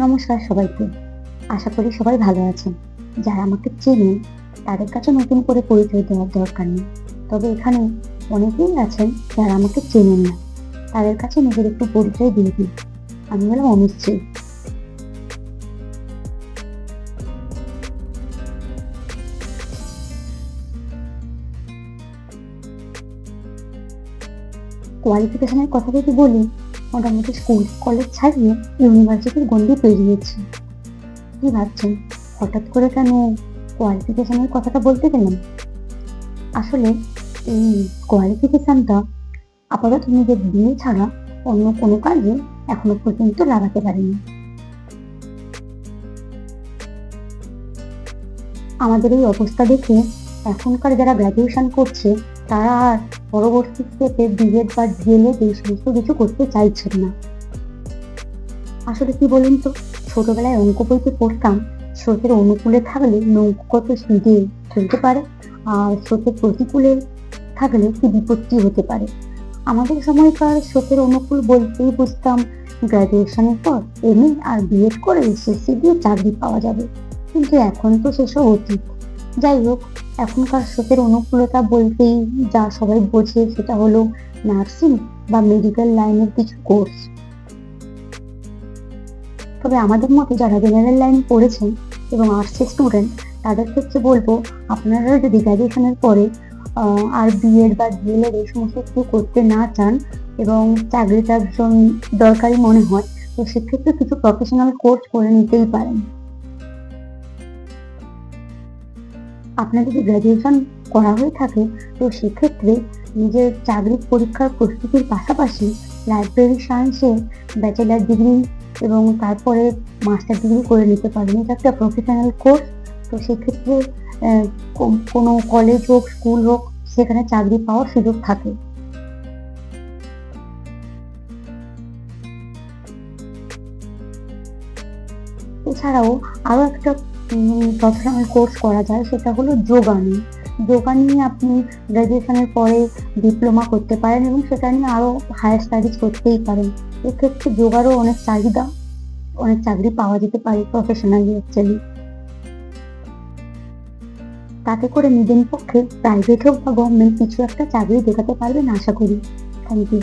নমস্কার সবাইকে। আশা করি সবাই ভালো আছেন। যারা আমাকে চেনেন তাদের কাছে নতুন করে পরিচয় দেওয়ার দরকার নেই। তবে এখানে অনেকেই আছেন যারা আমাকে চেনেন না। তাদের কাছে নিজের একটু পরিচয় দিয়ে দিই। আমি হলাম অনুশ্রী। কোয়ালিফিকেশনের কথা যদি বলি, মোটামুটি স্কুল কলেজ ছাড়িয়ে ইউনিভার্সিটির গণ্ডি পেরিয়েছি। কি ভাবছেন হঠাৎ করে কেন কোয়ালিফিকেশনের কথাটা বলতে গেলাম? আসলে এই কোয়ালিফিকেশনটা আপাতত নিজের বিয়ে ছাড়া অন্য কোনো কাজে এখনো পর্যন্ত লাগাতে পারিনি। আমাদের এই অবস্থা দেখে এখনকার যারা গ্র্যাজুয়েশন করছে তারা আর পরবর্তী স্টেপে বিএড বা ডিএলএড এই সমস্ত কিছু করতে চাইছেন না। আসলে কি বলুন তো, ছোটবেলায় অঙ্ক বইতে পড়তাম, স্রোতের অনুকূলে থাকলে নৌকো কত স্পিডে চলতে পারে, আর স্রোতের প্রতিকূলে থাকলে কি বিপত্তি হতে পারে। আমাদের সময়কার স্রোতের অনুকূল বলতেই বুঝতাম গ্র্যাজুয়েশনের পর এমএ আর বিএড করে এসএসসি দিয়ে চাকরি পাওয়া যাবে। কিন্তু এখন তো সেসব অতীত। যাই হোক, এখনকার স্রোতের অনুকূলতা বলতেই যা সবাই বোঝে সেটা হলো নার্সিং বা মেডিকেল লাইনের কিছু কোর্স। তবে আমাদের মতো যারা জেনারেল লাইনে পড়েছেন এবং আর্টসের স্টুডেন্ট, তাদের ক্ষেত্রে বলবো, আপনারা যদি গ্র্যাজুয়েশনের পরে আর বিএড বা ডিএলএড এই সমস্ত কিছু করতে না চান এবং চাকরিটা ভীষণ দরকারি মনে হয়, তো সেক্ষেত্রে কিছু প্রফেশনাল কোর্স করে নিতেই পারেন। আপনার যদি গ্র্যাজুয়েশন করা হয়ে থাকে তো সেক্ষেত্রে নিজের চাকরির পরীক্ষার প্রস্তুতির পাশাপাশি লাইব্রেরি সায়েন্সে ব্যাচেলার ডিগ্রি এবং তারপরে মাস্টার ডিগ্রি করে নিতে পারেন। এটা একটা প্রফেশনাল কোর্স। তো সেক্ষেত্রে কোনো কলেজ হোক, স্কুল হোক, সেখানে চাকরি পাওয়ার সুযোগ থাকে। এছাড়াও আরো একটা প্রফেশনাল কোর্স করা যায়, সেটা হলো যোগা নিয়ে। যোগা নিয়ে আপনি গ্র্যাজুয়েশনের পরে ডিপ্লোমা করতে পারেন এবং সেটা নিয়ে আরো হায়ার স্টাডিজ করতেই পারেন। এক্ষেত্রে যোগারও অনেক চাহিদা, অনেক চাকরি পাওয়া যেতে পারে প্রফেশনালি অ্যাকচুয়ালি। তাতে করে নিজের পক্ষে প্রাইভেট হোক বা গভর্নমেন্ট কিছু একটা চাকরি দেখাতে পারবেন আশা করি। Thank you.